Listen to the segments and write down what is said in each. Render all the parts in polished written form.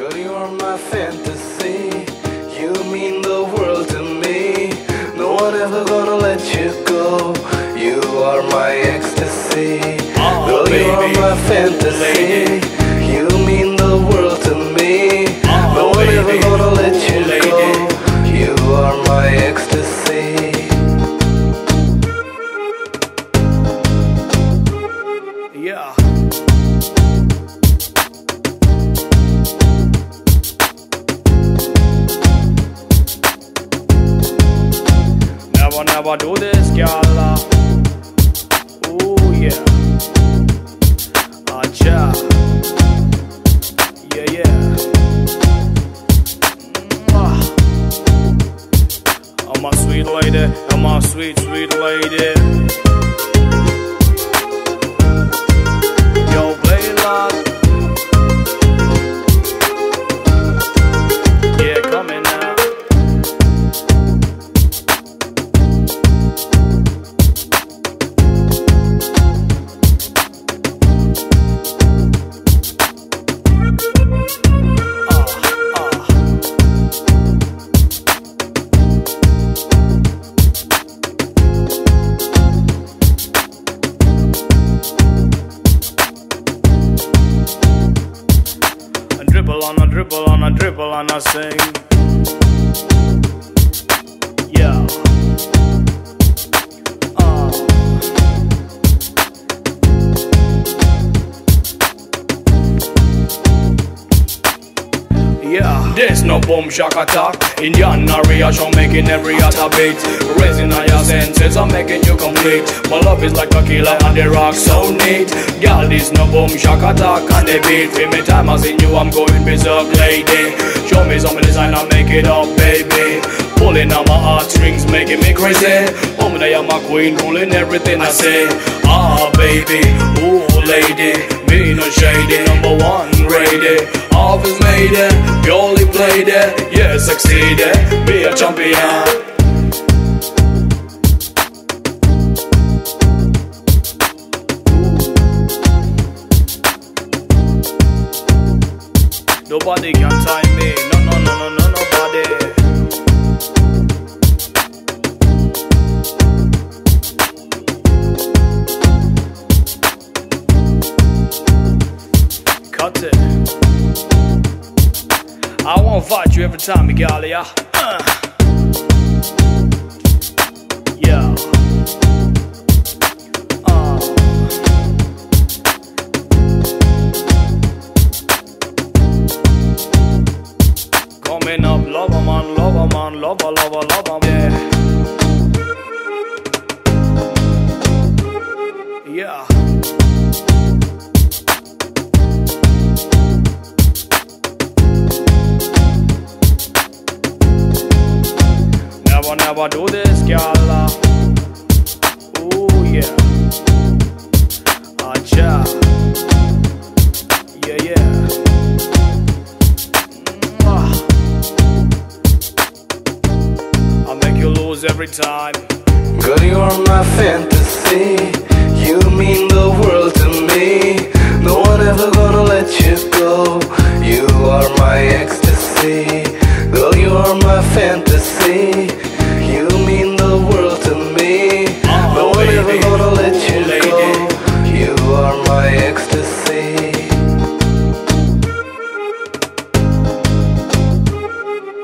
Girl, you are my fantasy. You mean the world to me. No one ever gonna let you go. You are my ecstasy. Girl, you are my fantasy. You mean the world to me. No one ever gonna let you go. You are my ecstasy. Yeah. Never do this, girl. Ooh, yeah. Acha. Yeah, yeah. I'm a sweet lady. I'm a sweet, sweet lady. Yo, play it loud. Yeah, coming now. Dribble and I sing. Yeah. Yeah, there's no boom shock attack. Indian reaction making every other beat. Raising all your senses, I'm making you complete. My love is like a killer and the rock so neat. Girl, there's no boom shock attack and the beat. Feel me time I seen you, I'm going berserk lady. Show me some design, I make it up, baby. Pulling on my heartstrings, making me crazy. Oh, I am my queen, ruling everything I say. Ah, baby, ooh, lady, me no shady, #1 rated. Always made it, purely played it, yeah, succeeded, be a champion. Nobody can time me, no, nobody. Cut it. I won't fight you every time, Miguel, yeah. Yeah. Coming up, lover man, lover, yeah. Yeah. Never do this, girl. Ooh, yeah. Acha. Yeah, yeah. I'll make you lose every time. Girl, you are my fantasy. You mean the world to me. No one ever gonna let you go. You are my ecstasy. Girl, you are my fantasy. You mean the world to me. No one ever gonna let you go. You are my ecstasy.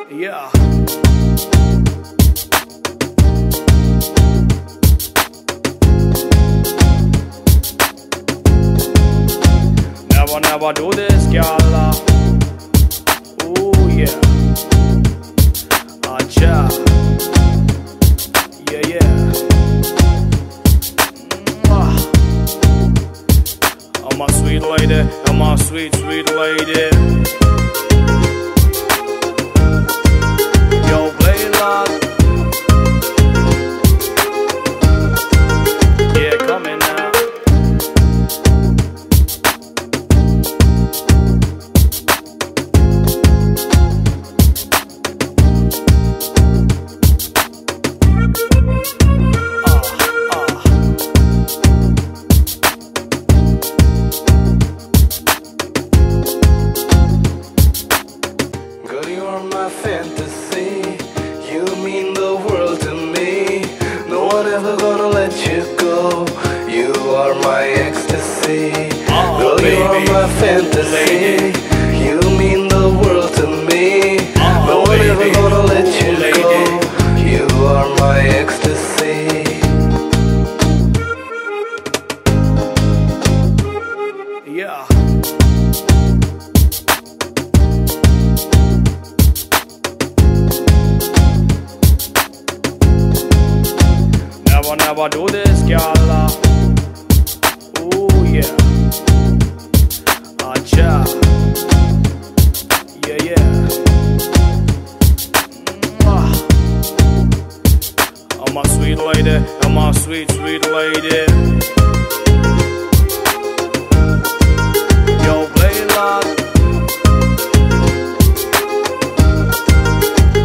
Yeah. Never do this, girl. Ooh, yeah. Acha. Yeah, yeah. I'm a sweet lady. I'm a sweet, sweet lady. Yo, play it loud. Yeah, coming now. fantasy. You mean the world to me. No one ever gonna let you go. You are my ecstasy. Girl, you are my fantasy. You mean the world to me. No one ever gonna let you go. You are my ecstasy. Yeah. Never do this, girl. Ooh, yeah. Acha. Yeah, yeah. I'm a sweet lady. I'm a sweet, sweet lady. Yo, play it loud.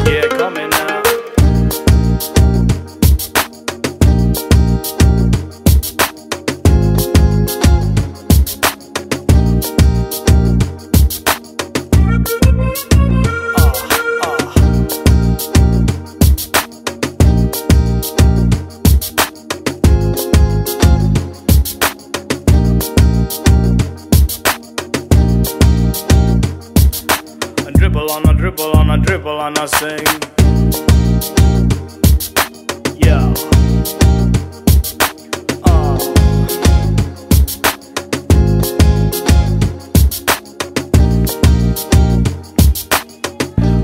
Yeah, coming now. Dribble and I sing. Yeah.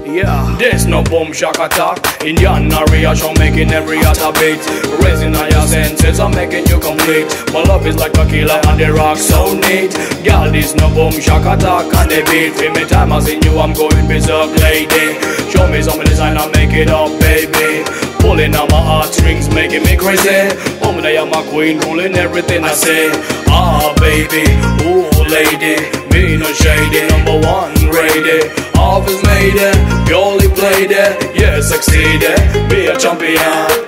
Yeah, there's no boom shock attack. Indian reaction making every other beat. Raising all your senses, I'm making you complete. My love is like a killer and the rock so neat. Girl, there's no boom shock attack and the beat. Every time I see you, I'm going berserk, lady. Show me some design, I'll make it up, baby. Pulling on my heartstrings, making me crazy. Woman, I am a queen, ruling everything I say. Ah, baby, ooh, lady. Me no shady, #1 rated. Office made it, purely played it. Yeah, succeeded, be a champion.